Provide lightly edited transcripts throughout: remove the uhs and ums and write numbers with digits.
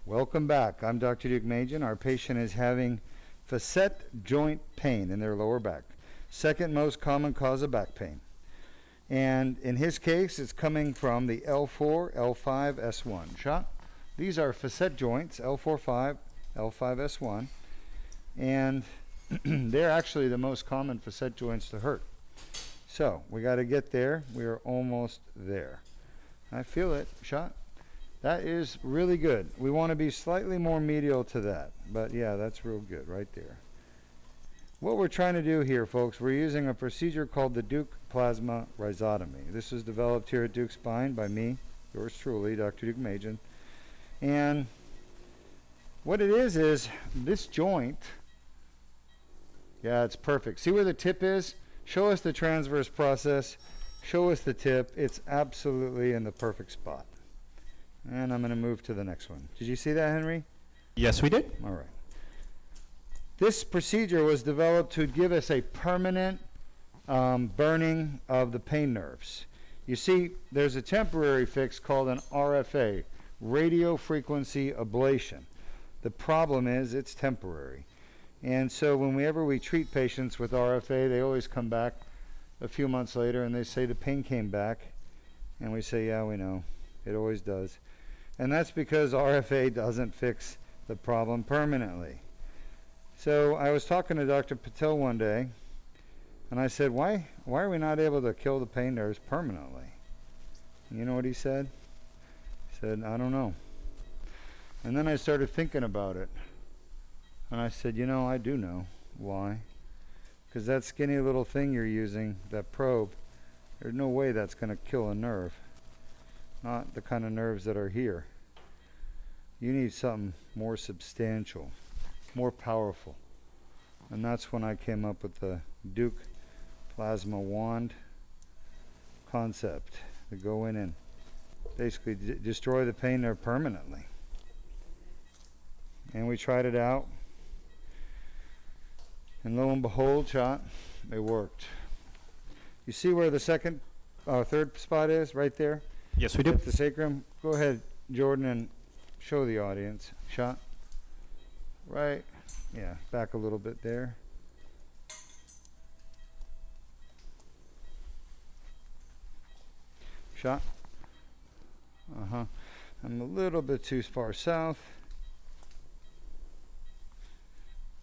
Welcome back. I'm Dr. Deuk. Our patient is having facet joint pain in their lower back. Second most common cause of back pain. And in his case, it's coming from the L4, L5-S1 shot. These are facet joints, L4-5, L5-S1. And they're actually the most common facet joints to hurt. So we got to get there. We are almost there. I feel it. Shot. That is really good. We want to be slightly more medial to that. But yeah, that's real good right there. What we're trying to do here, folks, we're using a procedure called the Deuk plasma rhizotomy. This was developed here at Deuk Spine by me, yours truly, Dr. Deuk. And what it is this joint, yeah, it's perfect. See where the tip is? Show us the transverse process. Show us the tip. It's absolutely in the perfect spot. And I'm going to move to the next one. Did you see that, Henry? Yes, we did. All right. This procedure was developed to give us a permanent burning of the pain nerves. You see, there's a temporary fix called an RFA, radio frequency ablation. The problem is it's temporary. And so whenever we treat patients with RFA, they always come back a few months later and they say the pain came back. And we say, yeah, we know. It always does. And that's because RFA doesn't fix the problem permanently. So I was talking to Dr. Patel one day, and I said, why are we not able to kill the pain nerves permanently? And you know what he said? He said, I don't know. And then I started thinking about it. And I said, you know, I do know. Why? Because that skinny little thing you're using, that probe, there's no way that's going to kill a nerve. Not the kind of nerves that are here. You need something more substantial, more powerful. And that's when I came up with the Deuk plasma wand concept to go in and basically destroy the pain nerve permanently. And we tried it out. And lo and behold, shot, it worked. You see where the third spot is, right there? Yes, we do. At the sacrum. Go ahead, Jordan, and show the audience. Shot. Right. Yeah, back a little bit there. Shot. I'm a little bit too far south.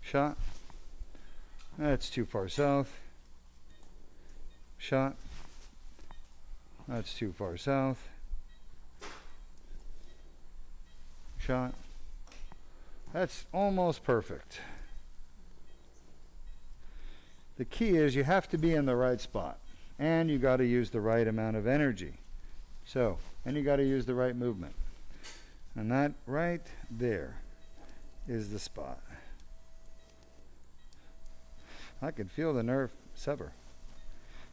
Shot. That's too far south. Shot. That's too far south. Shot. That's almost perfect. The key is you have to be in the right spot, and you got to use the right amount of energy. So, and you got to use the right movement. And that right there is the spot. I can feel the nerve sever.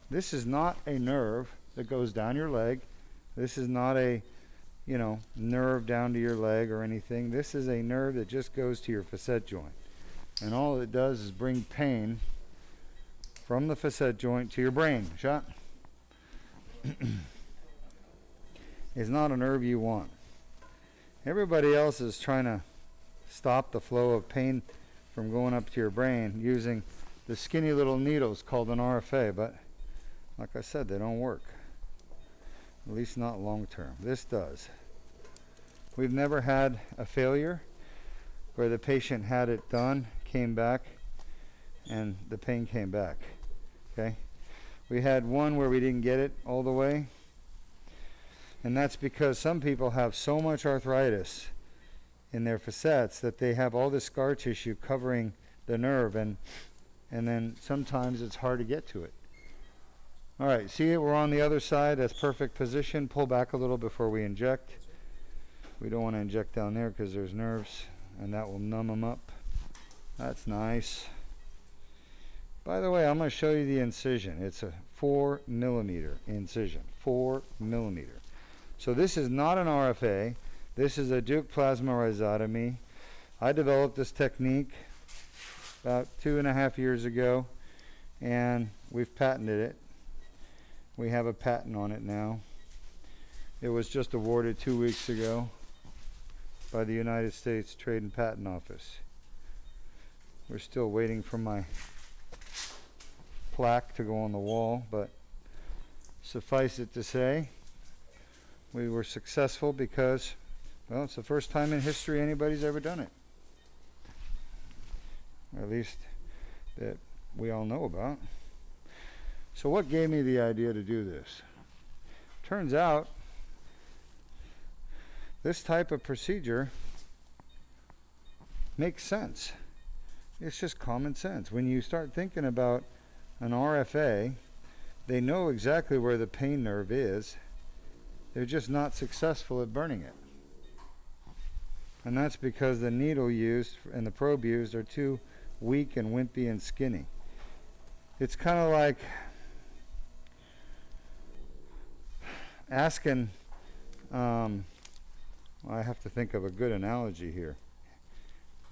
This is not a nerve that goes down your leg. This is not a, nerve down to your leg or anything. This is a nerve that just goes to your facet joint. And all it does is bring pain from the facet joint to your brain. Shot. It's not a nerve you want. Everybody else is trying to stop the flow of pain from going up to your brain using the skinny little needles called an RFA, but like I said, they don't work. At least not long term. This does. We've never had a failure where the patient had it done, came back, and the pain came back. Okay? We had one where we didn't get it all the way, and that's because some people have so much arthritis in their facets that they have all this scar tissue covering the nerve, and then sometimes it's hard to get to it. All right, see it? We're on the other side. That's perfect position. Pull back a little before we inject. We don't want to inject down there because there's nerves, and that will numb them up. That's nice. By the way, I'm going to show you the incision. It's a 4 millimeter incision. 4 millimeter. So this is not an RFA. This is a Deuk plasma rhizotomy. I developed this technique about 2.5 years ago, and we've patented it. We have a patent on it now. It was just awarded 2 weeks ago. by the United States Trade and Patent Office. We're still waiting for my plaque to go on the wall, but suffice it to say, we were successful because, well, it's the first time in history anybody's ever done it. At least that we all know about. So what gave me the idea to do this? Turns out, this type of procedure makes sense. It's just common sense. When you start thinking about an RFA, they know exactly where the pain nerve is. They're just not successful at burning it. And that's because the needle used and the probe used are too weak and wimpy and skinny. It's kind of like asking, I have to think of a good analogy here.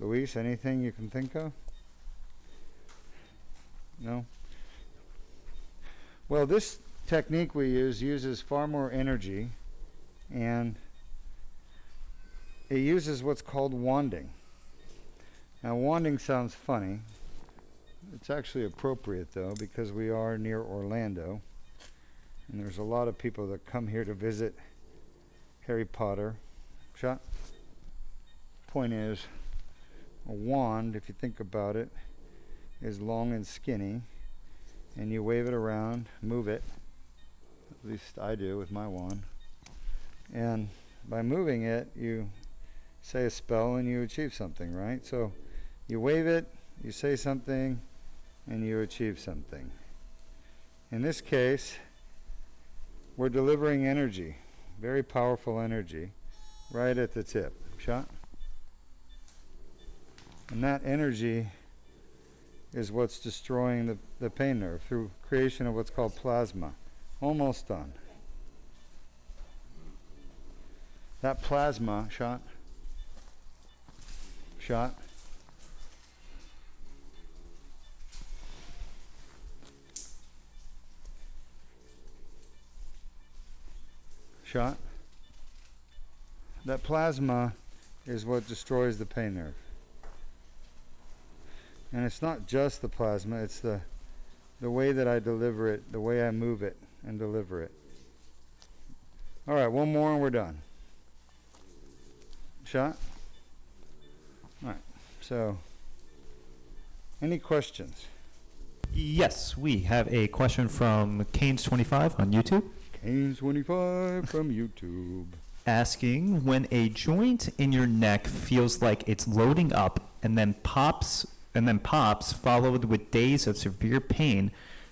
Luis, anything you can think of? No? Well, this technique we use uses far more energy, and it uses what's called wanding. Now, wanding sounds funny. It's actually appropriate, though, because we are near Orlando, and there's a lot of people that come here to visit Harry Potter. Shot? Point is, a wand, if you think about it, is long and skinny, and you wave it around, move it. At least I do with my wand. And by moving it, you say a spell and you achieve something, right? So you wave it, you say something, and you achieve something. In this case, we're delivering energy, very powerful energy, right at the tip. Shot? And that energy is what's destroying the pain nerve through creation of what's called plasma. Almost done. That plasma, shot, shot, shot. That plasma is what destroys the pain nerve. And it's not just the plasma, it's the way that I deliver it, the way I move it and deliver it. All right, one more and we're done. Shot? All right, so any questions? Yes, we have a question from Canes25 on YouTube. Canes25 from YouTube. Asking, when a joint in your neck feels like it's loading up and then pops, followed with days of severe pain,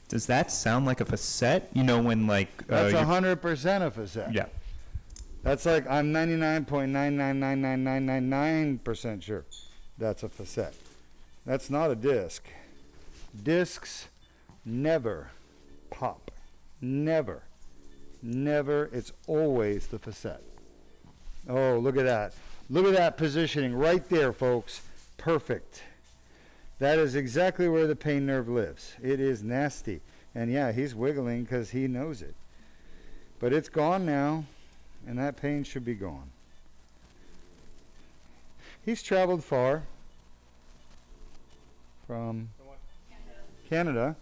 does that sound like a facet? You know, when like that's 100% a facet. Yeah. That's like I'm 99.9999999% sure that's a facet. That's not a disc. Discs never pop. Never. Never. It's always the facet. Oh, look at that. Look at that positioning right there, folks. Perfect. That is exactly where the pain nerve lives. It is nasty. And yeah, he's wiggling because he knows it. But it's gone now, and that pain should be gone. He's traveled far from Canada.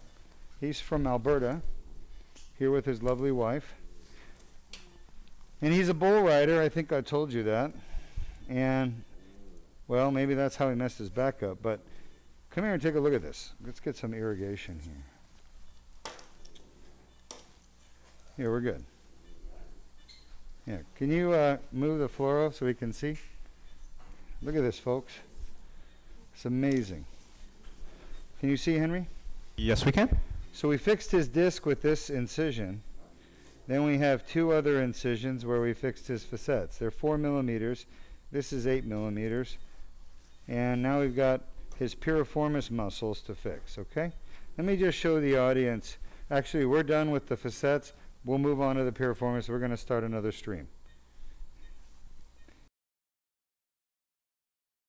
He's from Alberta, here with his lovely wife. And he's a bull rider. I think I told you that. And, well, maybe that's how he messed his back up, but come here and take a look at this. Let's get some irrigation here. Here, we're good. Yeah, can you move the fluoro so we can see? Look at this, folks. It's amazing. Can you see, Henry? Yes, we can. So we fixed his disc with this incision. Then we have two other incisions where we fixed his facets. They're 4 millimeters. This is 8 millimeters. And now we've got his piriformis muscles to fix, okay? Let me just show the audience. Actually, we're done with the facets. We'll move on to the piriformis. We're going to start another stream.